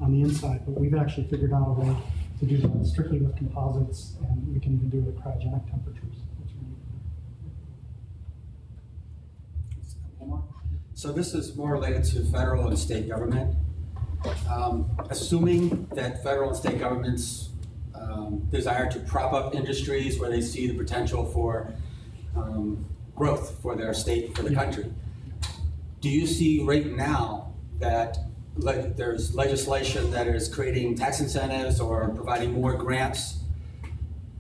on the inside. But we've actually figured out a way to do that strictly with composites, and we can even do it at cryogenic temperatures. So this is more related to federal and state government. Assuming that federal and state governments desire to prop up industries where they see the potential for growth for their state, for the country. Do you see right now that there's legislation that is creating tax incentives or providing more grants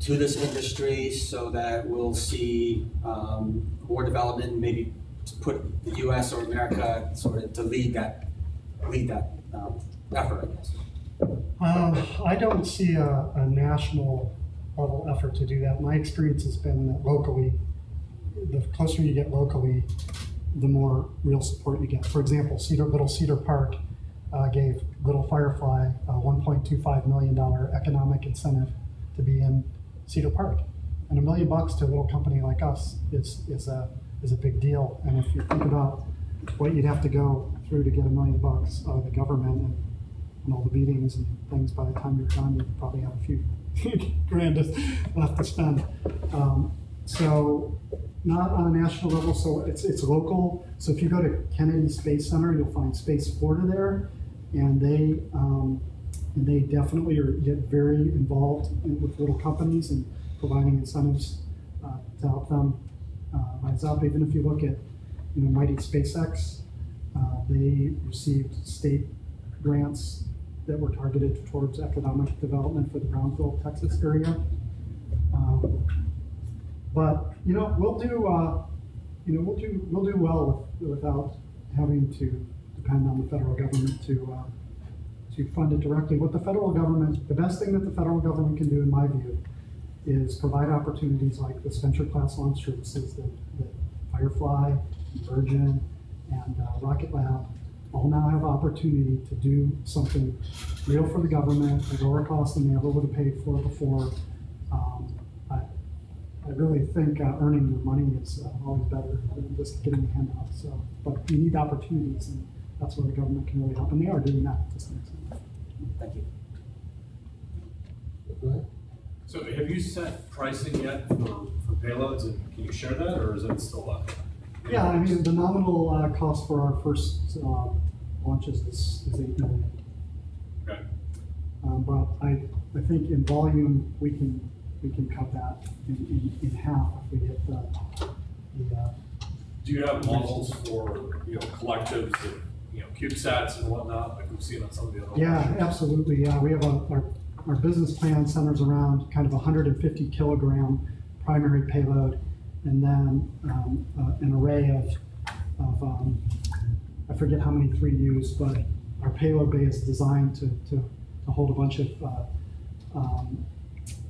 to this industry so that we'll see more development and maybe put the U.S. or America sort of to lead that effort, I guess? I don't see a national level effort to do that. My experience has been that locally, the closer you get locally, the more real support you get. For example, Little Cedar Park gave Little Firefly a $1.25 million economic incentive to be in Cedar Park. And $1 million to a little company like us is a big deal. And if you think about what you'd have to go through to get $1 million out of the government and all the meetings and things, by the time you're done, you probably have a few grand left to spend. So not on a national level, so it's local. So if you go to Kennedy Space Center, you'll find Space Florida there, and they definitely get very involved with little companies and providing incentives to help them rise up. Even if you look at, Mighty SpaceX, they received state grants that were targeted towards economic development for the Brownsville, Texas area. But we'll do well without having to depend on the federal government to fund it directly. The best thing that the federal government can do, in my view, is provide opportunities like this venture class launch services that Firefly, Virgin, and Rocket Lab all now have opportunity to do something real for the government at lower cost than they ever would have paid for before. I really think earning your money is always better than just getting a handout. So, but you need opportunities, and that's where the government can really help, and they are doing that to some extent. Thank you. Go ahead. So have you set pricing yet for payloads, and can you share that, or is it still up? Yeah, I mean, the nominal cost for our first launches is $8 million. Okay. But I think in volume we can cut that in half if we hit the Do you have models for collectives of CubeSats and whatnot, like we've seen on some of the other? Yeah, absolutely. Yeah, we have our business plan centers around kind of 150 kilogram primary payload, and then an array of I forget how many 3Us, but our payload bay is designed to hold a bunch of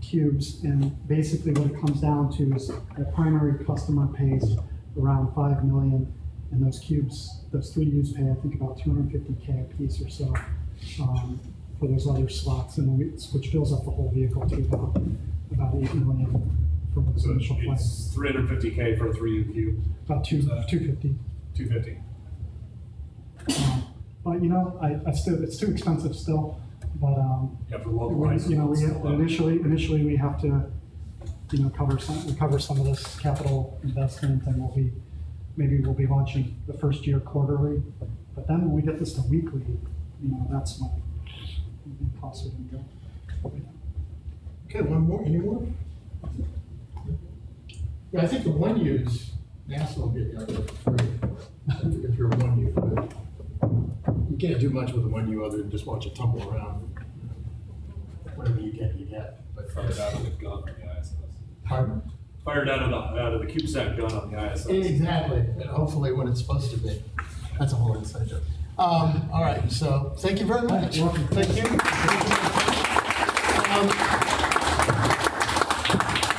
cubes, and basically what it comes down to is the primary customer pays around $5 million, and those cubes, those 3Us pay I think about $250K a piece or so for those other slots, and then which fills up the whole vehicle to about $8 million for the So initial flight. it's $350K for a 3U cube. About 250. 250. But it's too expensive still. But Yeah, for local we, license. initially we have to cover some of this capital investment, and maybe we'll be launching the first year quarterly. But then when we get this to weekly, that's when the costs are going to go. Okay, one more, any more? Yeah, I think the one use, NASA will get you out of free if you're a one U. You can't do much with a one U other than just watch it tumble around. Whatever you get. Like fired out of the gun on the ISS. Pardon? Fired out of the CubeSat gun on the ISS. Exactly, and hopefully when it's supposed to be. That's a whole inside joke. All right, so thank you very much. You're welcome. Thank you.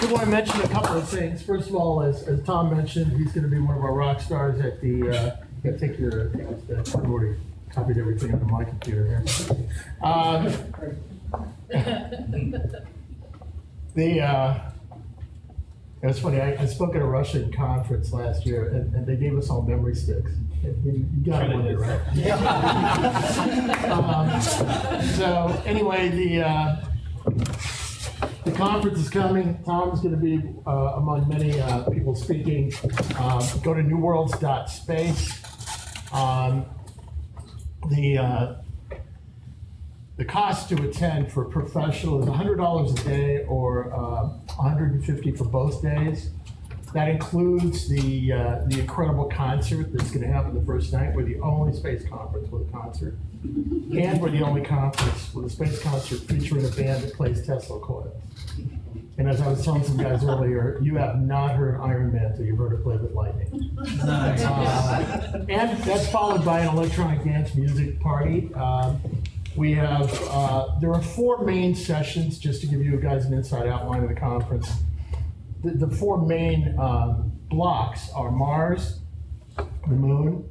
We want to mention a couple of things. First of all, as Tom mentioned, he's going to be one of our rock stars at the, take your, I've already copied everything on my computer here. It's funny, I spoke at a Russian conference last year, and they gave us all memory sticks. You got one, right? So anyway, the conference is coming. Tom's going to be among many people speaking. Go to newworlds.space. The cost to attend for professional is $100 a day or $150 for both days. That includes the incredible concert that's going to happen the first night. We're the only space conference with a concert. And we're the only conference with a space concert featuring a band that plays Tesla coils. And as I was telling some guys earlier, you have not heard Iron Man until you've heard it play with lightning. Nice. And that's followed by an electronic dance music party. We have, there are 4 main sessions, just to give you guys an inside outline of the conference. The 4 main blocks are Mars, the Moon,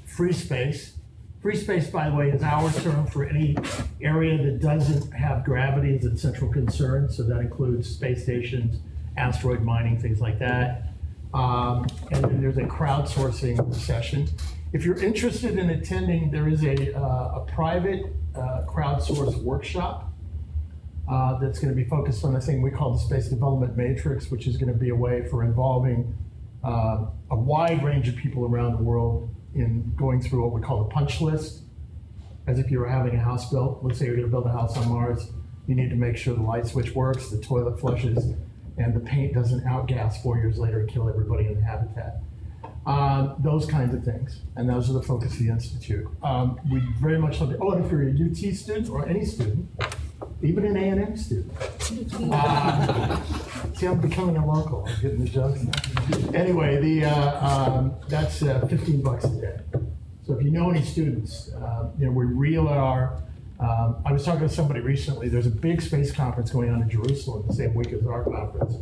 free space. Free space, by the way, is our term for any area that doesn't have gravity as its central concern. So that includes space stations, asteroid mining, things like that. And then there's a crowdsourcing session. If you're interested in attending, there is a private crowdsource workshop that's going to be focused on a thing we call the Space Development Matrix, which is going to be a way for involving a wide range of people around the world in going through what we call the punch list, as if you were having a house built. Let's say you're going to build a house on Mars. You need to make sure the light switch works, the toilet flushes, and the paint doesn't outgas 4 years later and kill everybody in the habitat. Those kinds of things, and those are the focus of the Institute. We very much love it. Oh, and if you're a UT student or any student, even an A&M student. See, I'm becoming a local. I'm getting the jokes. Anyway, that's $15 a day. So if you know any students, we really are. I was talking to somebody recently. There's a big space conference going on in Jerusalem the same week as our conference.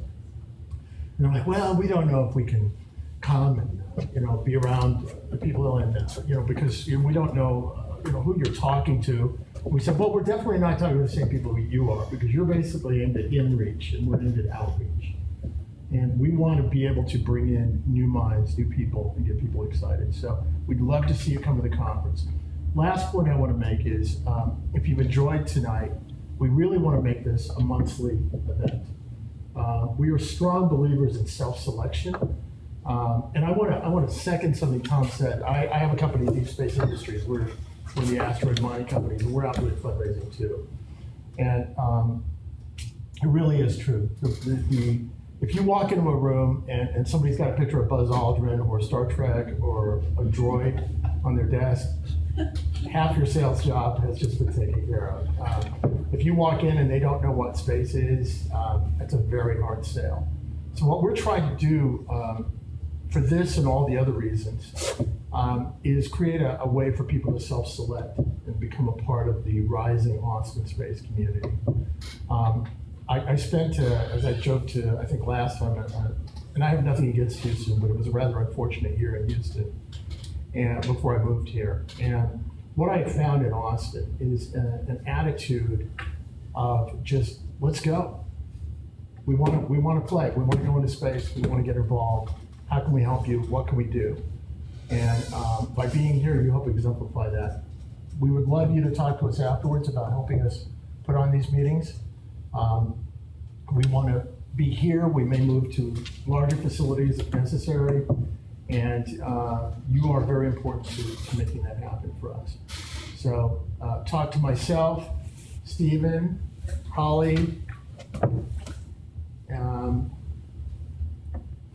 And I'm like, well, we don't know if we can come and be around the people and because we don't know who you're talking to. We said, well, we're definitely not talking to the same people you are, because you're basically into in-reach and we're into outreach. And we want to be able to bring in new minds, new people, and get people excited. So we'd love to see you come to the conference. Last point I want to make is, if you've enjoyed tonight, we really want to make this a monthly event. We are strong believers in self-selection. And I want to second something Tom said. I have a company, Deep Space Industries. We're the asteroid mining company, and we're out doing fundraising too. And it really is true. If you walk into a room and somebody's got a picture of Buzz Aldrin or Star Trek or a droid on their desk, half your sales job has just been taken care of. If you walk in and they don't know what space is, it's a very hard sale. So what we're trying to do for this and all the other reasons is create a way for people to self-select and become a part of the rising Austin space community. I spent, as I joked to, I think last time, and I have nothing against Houston, but it was a rather unfortunate year in Houston and before I moved here. And what I found in Austin is an attitude of just, let's go. We want to play. We want to go into space. We want to get involved. How can we help you? What can we do? And by being here, you help exemplify that. We would love you to talk to us afterwards about helping us put on these meetings. We want to be here. We may move to larger facilities if necessary. And you are very important to making that happen for us. So talk to myself, Stephen, Holly,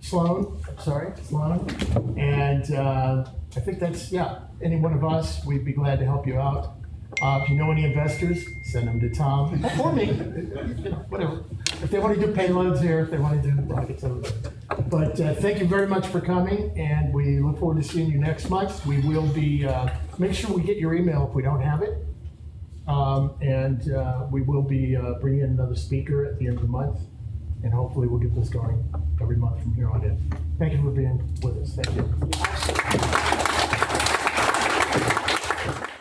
Sloan, and I think that's, any one of us, we'd be glad to help you out. If you know any investors, send them to Tom, or me, whatever. If they want to do payloads here, if they want to do rockets over there. But thank you very much for coming, and we look forward to seeing you next month. We will be, make sure we get your email if we don't have it. And we will be bringing in another speaker at the end of the month. And hopefully we'll get this going every month from here on in. Thank you for being with us. Thank you.